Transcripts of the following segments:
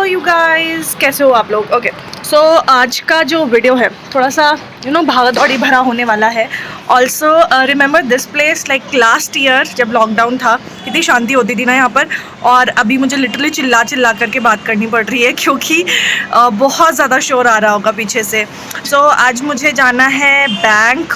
You guys, कैसे हो आप लोग? ओके सो आज का जो वीडियो है थोड़ा सा भागा दौड़ी भरा होने वाला है. Also remember this place, like last year जब लॉकडाउन था कितनी शांति होती थी ना यहाँ पर. और अभी मुझे लिटरली चिल्ला चिल्ला करके बात करनी पड़ रही है क्योंकि बहुत ज़्यादा शोर आ रहा होगा पीछे से. सो आज मुझे जाना है बैंक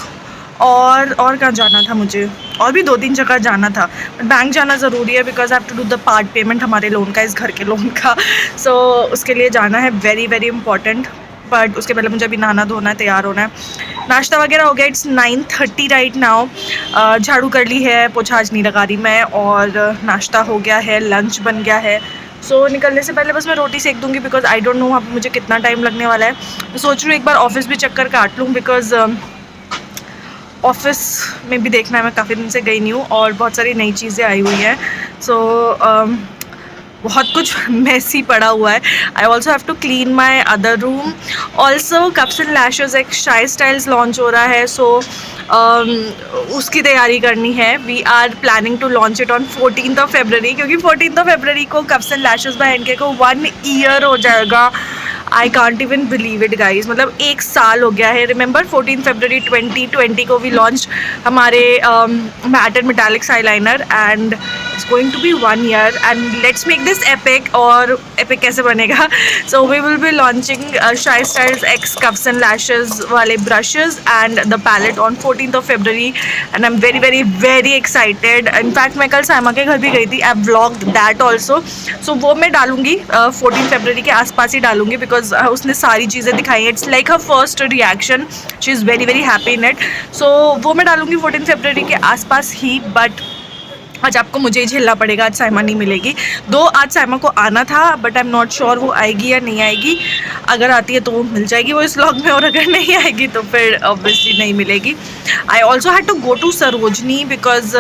और कहाँ जाना था मुझे, और भी 2-3 जगह जाना था. बट बैंक जाना ज़रूरी है because I have to do the part payment हमारे लोन का, इस घर के लोन का. सो उसके लिए जाना है, वेरी वेरी इंपॉर्टेंट. बट उसके पहले मुझे अभी नहाना धोना है, तैयार होना है. नाश्ता वगैरह हो गया. It's 9:30 right now. झाड़ू कर ली है, पोछा आज नहीं लगा रही मैं, और नाश्ता हो गया है, लंच बन गया है. सो निकलने से पहले बस मैं रोटी सेक दूँगी बिकॉज आई डोंट नो वहाँ पर मुझे कितना टाइम लगने वाला है. मैं सोच रही हूँ एक बार ऑफिस भी चक्कर काट लूँ बिकॉज ऑफ़िस में भी देखना है. मैं काफ़ी दिन से गई नहीं हूँ और बहुत सारी नई चीज़ें आई हुई हैं. सो बहुत कुछ मैसी पड़ा हुआ है. I also have to clean my other room. Also Cups and Lashes एक शाई स्टाइल्स लॉन्च हो रहा है. सो उसकी तैयारी करनी है. We are planning to launch it on 14th February क्योंकि 14th February को Cups and Lashes by NK को 1 ईयर हो जाएगा. I can't even believe it guys, मतलब 1 साल हो गया है. रिमेंबर 14 February 2020 को वी लॉन्च हमारे matte and metallics eyeliner and it's going to be 1 year and let's make this epic. और एपिक कैसे बनेगा? So we will be launching shy styles X cups and lashes वाले brushes and the palette on 14th February and I am very very very excited. In fact मैं कल साइमा के घर भी गई थी. I vlogged that also. So वो मैं डालूँगी 14 February के आसपास ही डालूँगी बिकॉज उसने सारी चीज़ें दिखाई हैं. It's like her first reaction. She is very very happy in it. So वो मैं डालूँगी 14 February के आसपास ही. बट आज आपको मुझे ही झेलना पड़ेगा, आज साइमा नहीं मिलेगी. दो आज साइमा को आना था but I am not sure वो आएगी या नहीं आएगी. अगर आती है तो वो मिल जाएगी वो इस व्लॉग में, और अगर नहीं आएगी तो फिर ऑब्वियसली नहीं मिलेगी. I also had to go to Sarojini because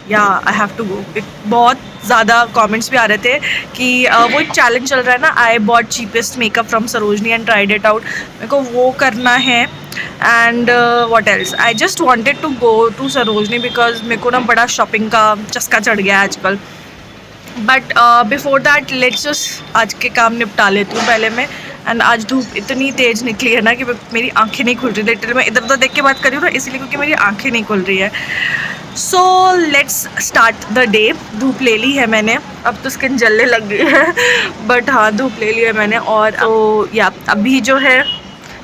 yeah I have to go. बहुत ज़्यादा कमेंट्स भी आ रहे थे कि वो एक चैलेंज चल रहा है ना, I bought cheapest makeup from Sarojini and tried it out. मेरे को वो करना है. And what else, I just wanted to go to Sarojini because मेरे को ना बड़ा शॉपिंग का चस्का चढ़ गया है आजकल. But before that let's just आज के काम निपटा लेती हूँ पहले मैं. एंड आज धूप इतनी तेज़ निकली है ना कि मेरी आंखें नहीं खुल रही. लिटरली मैं इधर उधर देख के बात कर रही हूँ ना इसलिए क्योंकि मेरी आंखें नहीं खुल रही है. So let's start the day. धूप ले ली है मैंने, अब तो स्किन जलने लग गई है बट हाँ धूप ले ली है मैंने. और तो या अभी जो है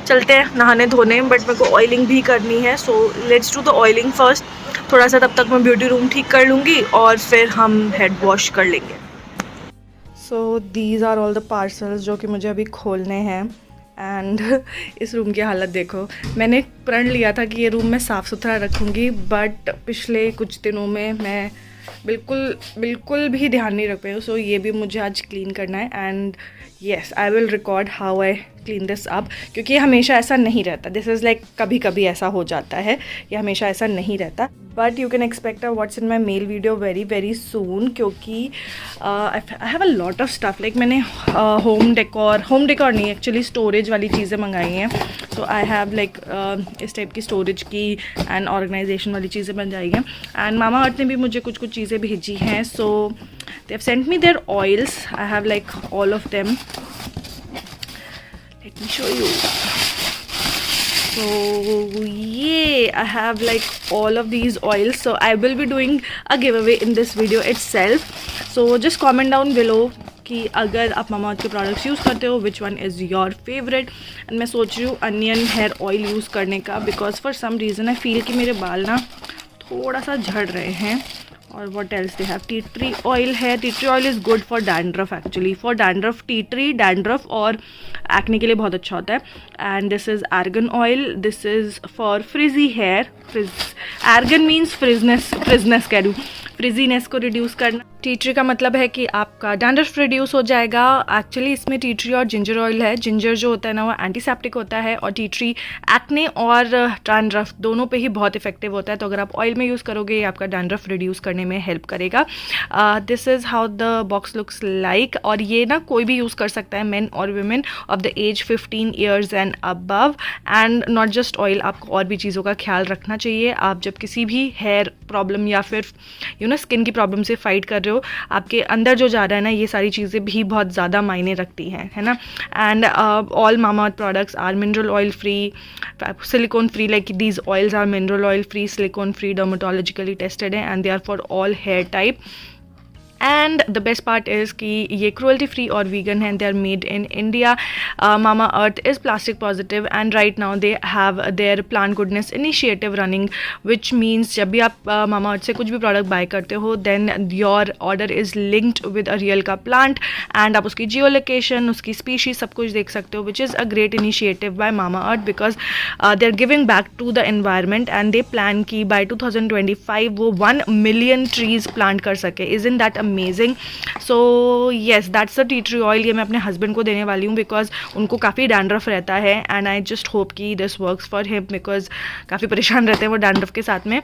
चलते हैं नहाने धोने. बट मेरे को ऑयलिंग भी करनी है. So let's do the oiling first. थोड़ा सा तब तक मैं ब्यूटी रूम ठीक कर लूँगी और फिर हम हेड वॉश कर लेंगे. So these are all the parcels जो कि मुझे अभी खोलने हैं. एंड इस रूम की हालत देखो. मैंने प्रण लिया था कि ये रूम मैं साफ़ सुथरा रखूँगी बट पिछले कुछ दिनों में मैं बिल्कुल भी ध्यान नहीं रख पाई हूँ. सो ये भी मुझे आज क्लीन करना है. And yes I will record how I clean this up क्योंकि ये हमेशा ऐसा नहीं रहता. दिस इज़ लाइक कभी कभी ऐसा हो जाता है, ये हमेशा ऐसा नहीं रहता. But you can expect a what's in my mail video very very soon क्योंकि I have a lot of stuff. Like मैंने होम डेकोर नहीं एक्चुअली स्टोरेज वाली चीज़ें मंगाई हैं. सो आई हैव लाइक इस टाइप की स्टोरेज की एंड ऑर्गेनाइजेशन वाली चीज़ें बन जाएगी. एंड मामा अर्थ ने भी मुझे कुछ चीज़ें भेजी हैं. So they have sent me their oils. I have like all of them. Let me show you. So yeah, I have like all of these oils. So I will be doing a giveaway in this video itself. So just comment down below कि अगर आप मामा अर्थ के products use करते हो which one is your favourite. And मैं सोच रही हूँ अनियन हेयर ऑयल यूज़ करने का because for some reason I feel कि मेरे बाल ना थोड़ा सा झड़ रहे हैं. और what else they have, tea tree oil है. Tea tree oil is good for dandruff actually. For dandruff tea tree dandruff और एक्ने के लिए बहुत अच्छा होता है. And this is argan oil. This is for frizzy hair. Argan means frizziness कह दूँ, फ्रिजीनेस को रिड्यूस करना. टी ट्री का मतलब है कि आपका डैंड्रफ रिड्यूस हो जाएगा. एक्चुअली इसमें टी ट्री और जिंजर ऑयल है. जिंजर जो होता है ना वो एंटीसेप्टिक होता है और टी ट्री एक्ने और डैंड्रफ दोनों पे ही बहुत इफेक्टिव होता है. तो अगर आप ऑयल में यूज़ करोगे ये आपका डैंड्रफ रिड्यूस करने में हेल्प करेगा. This is how the box looks like. और ये ना कोई भी यूज़ कर सकता है, मेन और women of the age 15 years and above. And not just oil, आपको और भी चीज़ों का ख्याल रखना चाहिए. आप जब किसी भी हेयर प्रॉब्लम या फिर स्किन की प्रॉब्लम से फाइट कर रहे हो हो, आपके अंदर जो जा रहा है ना, ये सारी चीज़ें भी बहुत ज़्यादा मायने रखती हैं, है ना. And all Mamaearth products are mineral oil free, silicone free, like these oils are mineral oil free, silicone free, dermatologically tested है, and they are for all hair type. And the best part is कि ये cruelty free और vegan है. They are made in India. Mamaearth is plastic positive and right now they have their plant goodness initiative running, which means जब भी आप मामा अर्थ से कुछ भी प्रोडक्ट बाय करते हो, then your order is linked with a real का plant, and आप उसकी जियो लोकेशन, उसकी स्पीशीज, सब कुछ देख सकते हो, which is a great initiative by Mamaearth, because they are giving back to the environment. And they plan की बाय 2025 वो 1 मिलियन ट्रीज प्लांट कर सके. Isn't that amazing? So yes, that's the tea tree oil. ये मैं अपने husband को देने वाली हूँ बिकॉज उनको काफ़ी डैंड्रफ रहता है, एंड आई जस्ट होप कि this works for him, because काफ़ी परेशान रहते हैं वो डैंड्रफ के साथ में.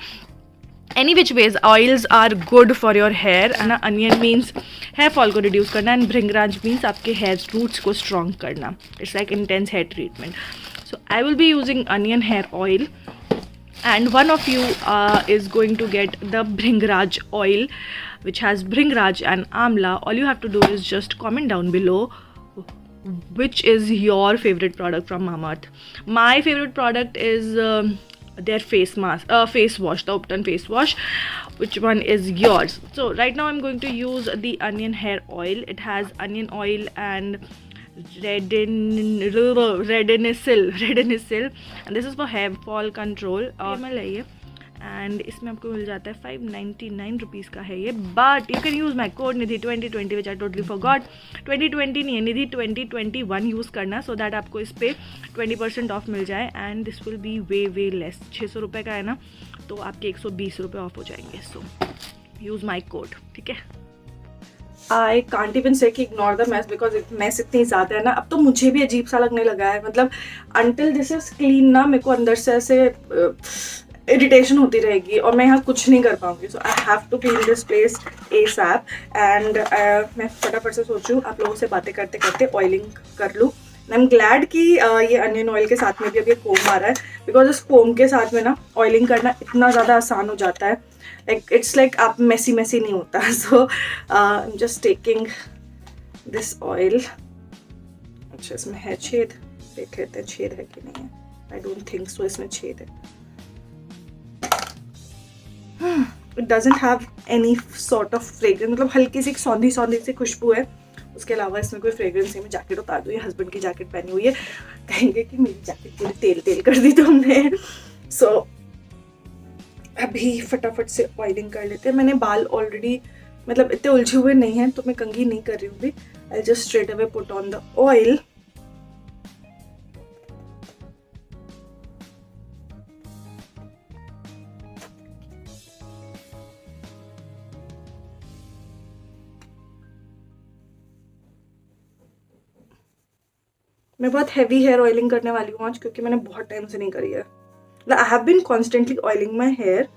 Any which ways oils are good for your hair. ना अनियन मीन्स हेयर फॉल को रिड्यूस करना, एंड भृंगराज मीन्स आपके हेयर रूट्स को स्ट्रॉन्ग करना. It's like intense hair treatment. So I will be using onion hair oil, and one of you is going to get the Bhringraj oil, which has Bhringraj and Amla. All you have to do is just comment down below which is your favorite product from Mamaearth. My favorite product is their face mask, face wash, the Upton face wash. Which one is yours? So right now I'm going to use the onion hair oil. It has onion oil and redenisil, and this is for hair fall control. ml है ये, and इसमें आपको मिल जाता है 599 rupees का है ये. But you can use my code Nidhi 2020 which I totally forgot. 2020 नहीं है, निधि 2021 यूज़ करना, सो दैट आपको इस पर 20% ऑफ मिल जाए, and this will be way way less. 600 रुपये का है ना, तो आपके 120 रुपये ऑफ हो जाएंगे. सो यूज़ माई कोड, ठीक है. I can't even say कि ignore the mess, because mess इतनी ज़्यादा है ना, अब तो मुझे भी अजीब सा लगने लगा है. मतलब until this is clean ना, मेरे को अंदर से ऐसे इरिटेशन होती रहेगी और मैं यहाँ कुछ नहीं कर पाऊँगी. So I have to clean this place ASAP. And मैं फटाफट से सोचूँ आप लोगों से बातें करते करते ऑयलिंग कर लूँ. आई एम ग्लैड कि ये अनियन ऑयल के साथ में भी अब ये कोम आ रहा है, बिकॉज इस कोम के साथ में ना ऑयलिंग करना इतना ज़्यादा आसान हो जाता है. like it's like आप मेसी नहीं होता. So I'm just taking this oil. अच्छा, इसमें है छेद, देख लेते हैं छेद है कि नहीं है. I don't think so, इसमें छेद है. It doesn't have any sort of fragrance, मतलब हल्की सी सौंधी सी खुशबू है. उसके अलावा इसमें कोई फ्रेग्रेंस नहीं. मैं जैकेट उतार दूँ, ये हस्बैंड की जैकेट पहनी हुई है, कहेंगे कि मेरी जैकेट पूरी तेल कर दी तुमने. सो अभी फटाफट से ऑयलिंग कर लेते हैं. मैंने बाल ऑलरेडी मतलब इतने उलझे हुए नहीं हैं, तो मैं कंघी नहीं कर रही हूँ भी. I just straight away put on the oil. मैं बहुत हैवी हेयर ऑयलिंग करने वाली हूँ आज, क्योंकि मैंने बहुत टाइम से नहीं करी है. I have been constantly oiling my hair,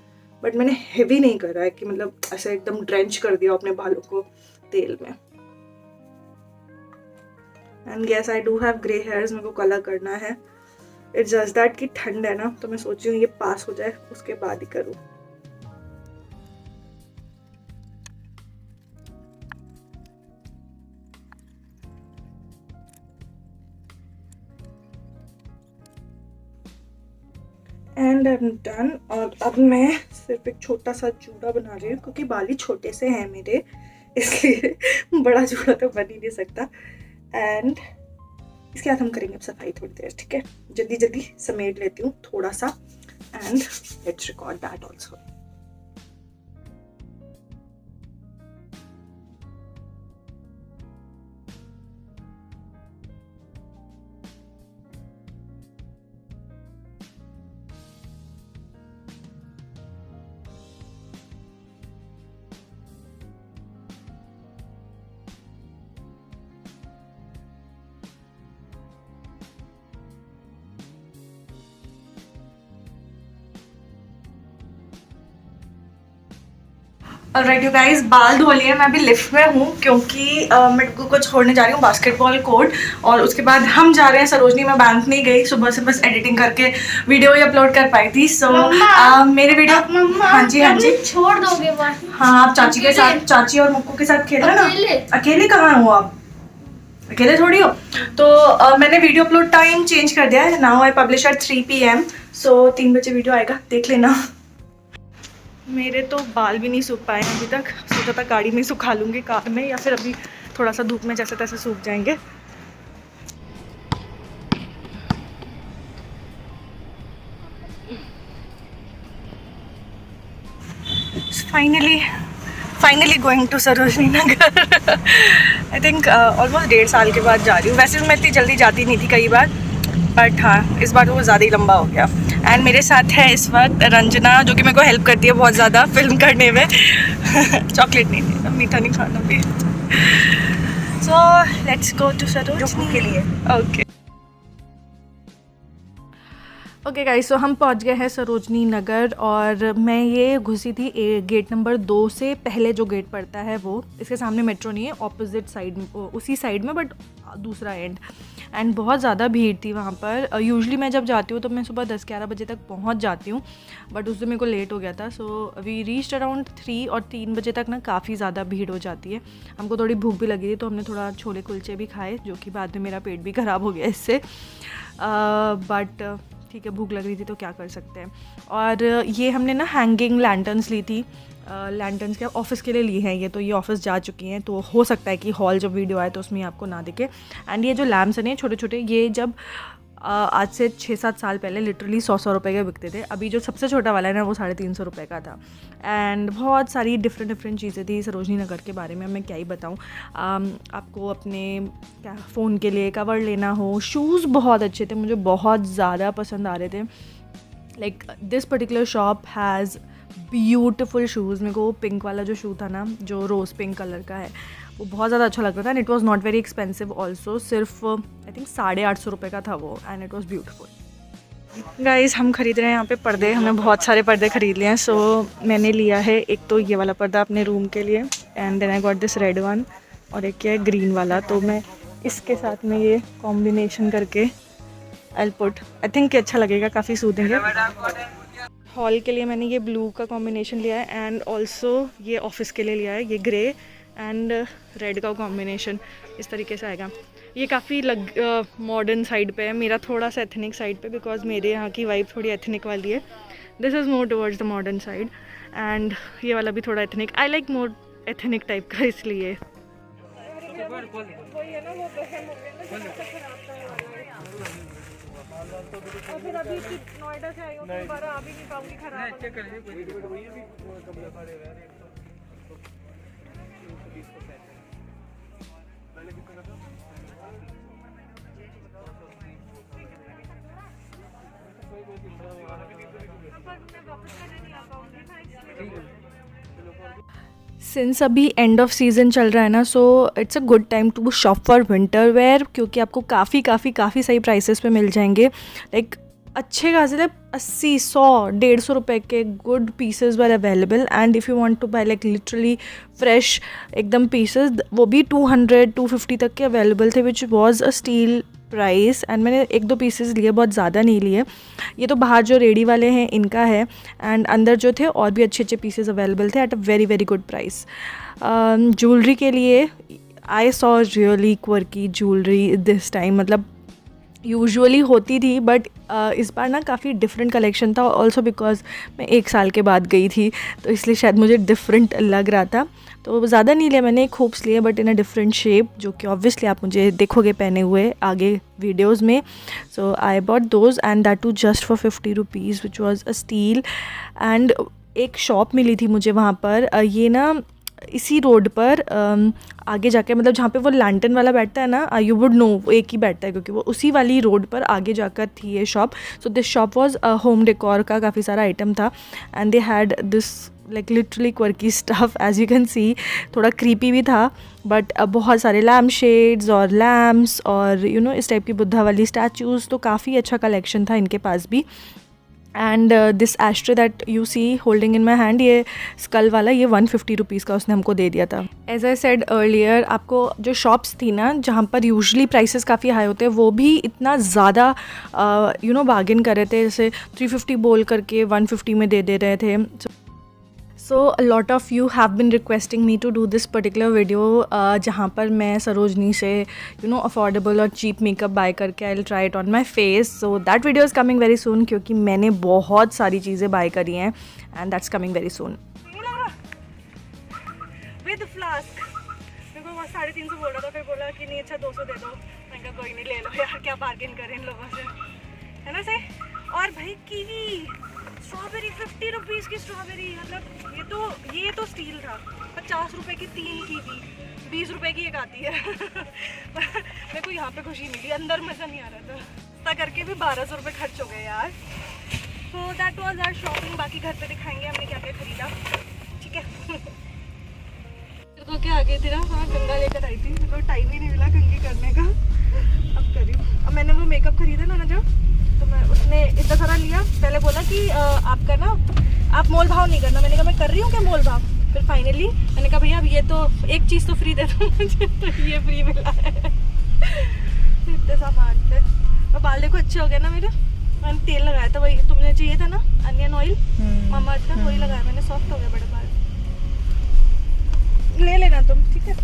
but मैंने हेवी नहीं करा है कि मतलब ऐसे एकदम ड्रेंच कर दिया अपने बालों को तेल में. And yes, I do have grey hairs, मेरे को कलर करना है. इट्स जस्ट दैट कि ठंड है ना, तो मैं सोच रही हूँ ये पास हो जाए उसके बाद ही करूँ. And I am done. और अब मैं सिर्फ एक छोटा सा जूड़ा बना रही हूँ, क्योंकि बाल ही छोटे से हैं मेरे, इसलिए बड़ा जूड़ा तो बन ही नहीं सकता. एंड इसके बाद हम करेंगे अब सफाई थोड़ी देर, ठीक है. जल्दी समेट लेती हूँ थोड़ा सा, and let's record that also. Alright you guys, बाल धो लिए। मैं अभी लिफ्ट में हूँ क्योंकि मैं को छोड़ने जा रही हूँ बास्केटबॉल कोर्ट, और उसके बाद हम जा रहे हैं सरोजनी। मैं बैंक नहीं गई, सुबह से बस एडिटिंग करके वीडियो ही अपलोड कर पाई थी। सो मेरे वीडियो, हाँ जी हाँ जी, छोड़ दोगे बात? हाँ, आप चाची के साथ, चाची और मुक्कू के साथ खेलना ना। अकेले कहाँ हो आप? अकेले थोड़ी हो। तो मैंने वीडियो अपलोड टाइम चेंज कर दिया है। Now I publish at 3 PM, so 3 बजे वीडियो आएगा, देख लेना। मेरे तो बाल भी नहीं सूख पाए हैं अभी तक। सोचा था गाड़ी में सुखा लूँगी, कार में, या फिर अभी थोड़ा सा धूप में जैसे तैसे सूख जाएंगे। Finally going to Sarojini Nagar. I think almost 1.5 साल के बाद जा रही हूँ। वैसे भी मैं इतनी जल्दी जाती नहीं थी कई बार, बट हाँ, इस बार वो ज़्यादा ही लंबा हो गया। एंड मेरे साथ है इस वक्त रंजना, जो कि मेरे को हेल्प करती है बहुत ज़्यादा फिल्म करने में। चॉकलेट नहीं थी, मीठा नहीं खाना भी। So let's go to Sarojini के लिए। ओके गाइस, सो हम पहुंच गए हैं सरोजनी नगर, और मैं ये घुसी थी गेट नंबर 2 से पहले जो गेट पड़ता है वो। इसके सामने मेट्रो नहीं है, ऑपोजिट साइड, उसी साइड में, बट दूसरा एंड। एंड बहुत ज़्यादा भीड़ थी वहाँ पर। यूजुअली मैं जब जाती हूँ तो मैं सुबह 10-11 बजे तक पहुँच जाती हूँ, बट उस दिन मेरे को लेट हो गया था। सो वी रीच्ड अराउंड 3 और 3 बजे तक ना काफ़ी ज़्यादा भीड़ हो जाती है। हमको थोड़ी भूख भी लगी थी, तो हमने थोड़ा छोले कुलचे भी खाए, जो कि बाद में मेरा पेट भी ख़राब हो गया इससे। बट ठीक है, भूख लग रही थी तो क्या कर सकते हैं। और ये हमने ना हैंगिंग लैंटर्न्स ली थी। लैंटर्न्स क्या ऑफिस के लिए ली हैं ये, तो ये ऑफिस जा चुकी हैं, तो हो सकता है कि हॉल जब वीडियो आए तो उसमें आपको ना दिखे। एंड ये जो लैम्प्स हैं छोटे छोटे, ये जब आज से 6-7 साल पहले लिटरली 100 रुपये के बिकते थे। अभी जो सबसे छोटा वाला है ना, वो 350 रुपये का था। एंड बहुत सारी डिफरेंट चीज़ें थी सरोजनी नगर के बारे में, मैं क्या ही बताऊँ। आपको अपने क्या फ़ोन के लिए कवर लेना हो, शूज़ बहुत अच्छे थे, मुझे बहुत ज़्यादा पसंद आ रहे थे। Like this particular shop has beautiful shoes. मेरे को पिंक वाला जो शू था ना, जो रोज़ पिंक कलर का है, वो बहुत ज़्यादा अच्छा लग रहा था। And it was not very expensive also, सिर्फ आई थिंक 850 रुपये का था वो। And it was beautiful. Guys, हम खरीद रहे हैं यहाँ पे पर्दे। हमने बहुत सारे पर्दे खरीद लिए हैं। सो मैंने लिया है एक तो ये वाला पर्दा अपने रूम के लिए, and then I got this red one, और एक है ग्रीन वाला। तो मैं इसके साथ में ये कॉम्बिनेशन करके आई पुट, आई थिंक अच्छा लगेगा, काफ़ी सूदिंग है। हॉल के लिए मैंने ये ब्लू का कॉम्बिनेशन लिया है, एंड ऑल्सो ये ऑफिस के लिए लिया है, ये ग्रे एंड रेड का कॉम्बिनेशन इस तरीके से आएगा। ये काफ़ी मॉडर्न साइड पे है, मेरा थोड़ा सा एथनिक साइड पे, बिकॉज मेरे यहाँ की वाइब थोड़ी एथनिक वाली है। This is more towards the modern side, and ये वाला भी थोड़ा ethnic, I like more ethnic type का, इसलिए। और फिर अभी नोएडा से आई हूँ, दोबारा आ भी नहीं पाऊंगी, खराब। सिंस अभी एंड ऑफ सीज़न चल रहा है ना, so it's a good time to shop for winter wear, क्योंकि आपको काफ़ी सही प्राइसेस पे मिल जाएंगे। लाइक अच्छे खासे 80, 100, 150 रुपये के good pieces were available. And if you want to buy like literally fresh एकदम पीसेस, वो भी 200-250 तक के अवेलेबल थे, which was a steal price. And मैंने 1-2 पीसेस लिए, बहुत ज़्यादा नहीं लिए। ये तो बाहर जो रेडी वाले हैं इनका है, एंड अंदर जो थे और भी अच्छे पीसेस अवेलेबल थे at a very good price. Jewellery के लिए I saw really quirky jewellery this time, मतलब यूजुअली होती थी, बट इस बार ना काफ़ी डिफरेंट कलेक्शन था। ऑल्सो बिकॉज मैं 1 साल के बाद गई थी, तो इसलिए शायद मुझे डिफरेंट लग रहा था। तो ज़्यादा नहीं लिया मैंने, खूब्स लिए, but in a different shape, जो कि ऑब्वियसली आप मुझे देखोगे पहने हुए आगे वीडियोज़ में। So I bought those, and that too just for 50 rupees, which was a steel. And एक शॉप मिली थी मुझे वहाँ पर, ये ना इसी रोड पर आगे जाके, मतलब जहाँ पे वो लैंटर्न वाला बैठता है ना, यू वुड नो वो एक ही बैठता है, क्योंकि वो उसी वाली रोड पर आगे जाकर थी ये shop. So this shop was home decor का काफ़ी सारा आइटम था, and they had this like literally quirky stuff, as you can see. थोड़ा क्रीपी भी था, बट बहुत सारे लैम्प शेड्स और लैम्प्स और इस टाइप की बुद्धा वाली स्टैचूज़, तो काफ़ी अच्छा कलेक्शन था इनके पास भी। And this ashtray that you see holding in my hand, ये स्कल वाला, ये 150 रुपीज़ का उसने हमको दे दिया था. एज आई सेड अर्लियर, आपको जो शॉप्स थी ना जहाँ पर यूजली प्राइसेस काफ़ी हाई होते हैं, वो भी इतना ज़्यादा बार्गेन कर रहे थे. जैसे 350 बोल करके 150 में दे रहे थे. So a lot of you have been requesting me to do this particular video, जहाँ पर मैं सरोजनी से अफोर्डेबल और चीप मेकअप बाय करके I will try it on my face. So that video is coming very soon, क्योंकि मैंने बहुत सारी चीज़ें बाय करी हैं and that's coming very soon. With flask मेरे को 350 बोल रहा था, फिर बोला कि नहीं अच्छा 200 दे दो. मैंने कहा कोई नहीं, ले लो यार, क्या बार्गेन करें इन लोगों से, है ना सही. और भाई कीवी स्ट्रॉबेरी 50 रुपीज़ की स्ट्रॉबेरी, मतलब ये तो स्टील था. 50 रुपए की 3 कीवी, 20 रुपए की एक आती है. मेरे को यहाँ पे खुशी मिली, अंदर मज़ा नहीं आ रहा था. इतना करके भी 1200 रुपये खर्च हो गए यार. So that was our shopping. बाकी घर पे दिखाएंगे हमने क्या क्या खरीदा, ठीक है. तो क्या आ गई थी ना, हाँ गंगा लेकर आई थी. मेरे को टाइम ही नहीं मिला कंघी करने का. अब करी. अब मैंने वो मेकअप खरीदा ना जो, तो मैं उसने इतना सारा लिया. पहले बोला कि आपका ना आप मोल भाव नहीं करना. मैंने कहा मैं कर रही हूँ क्या मोल भाव. फिर फाइनली मैंने कहा भैया अब ये तो एक चीज़ तो फ्री दे दो मुझे, तो ये फ्री मिला है. इतने सामान थे. और बाल देखो अच्छे हो गए ना मेरे. मैंने तेल लगाया था, वही तुमने चाहिए था ना, अनियन ऑयल मामाअर्थ का, वही लगाया मैंने. सॉफ्ट हो गया बड़े बाल. ले लेना तुम, ठीक है.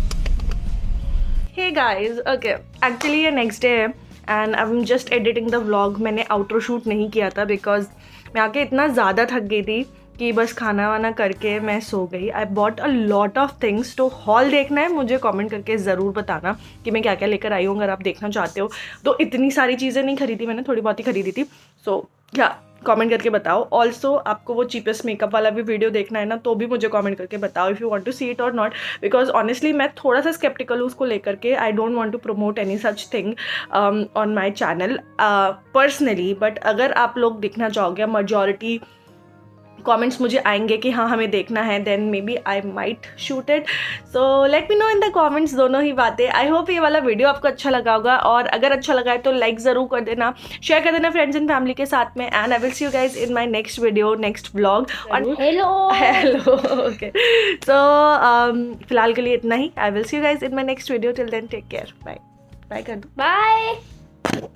हे गाइस, ओके एक्चुअली ये नेक्स्ट डे है and I am just editing the vlog. मैंने आउटरो शूट नहीं किया था बिकॉज मैं आके इतना ज़्यादा थक गई थी कि बस खाना वाना करके मैं सो गई. I bought a lot of things. तो हॉल देखना है मुझे कमेंट करके ज़रूर बताना कि मैं क्या क्या लेकर आई हूँ, अगर आप देखना चाहते हो. तो इतनी सारी चीज़ें नहीं खरीदी मैंने, थोड़ी बहुत ही खरीदी थी. सो क्या कमेंट करके बताओ. ऑल्सो आपको वो चीपेस्ट मेकअप वाला भी वीडियो देखना है ना, तो भी मुझे कमेंट करके बताओ if you want to see it और नॉट. बिकॉज ऑनेस्टली मैं थोड़ा सा स्केप्टिकल हूँ उसको लेकर के. I don't want to promote any such thing on my channel personally. But अगर आप लोग देखना चाहोगे, मजॉरिटी कमेंट्स मुझे आएंगे कि हाँ हमें देखना है, then maybe I might shoot it. So let me know in the comments, दोनों ही बातें. आई होप ये वाला वीडियो आपको अच्छा लगा होगा, और अगर अच्छा लगा है तो लाइक ज़रूर कर देना, शेयर कर देना फ्रेंड्स एंड फैमिली के साथ में. And I will see you guys in my next video, next vlog. Hello okay. So फिलहाल के लिए इतना ही. I will see you guys in my next video. Till then take care. Bye bye कर दो. बाय.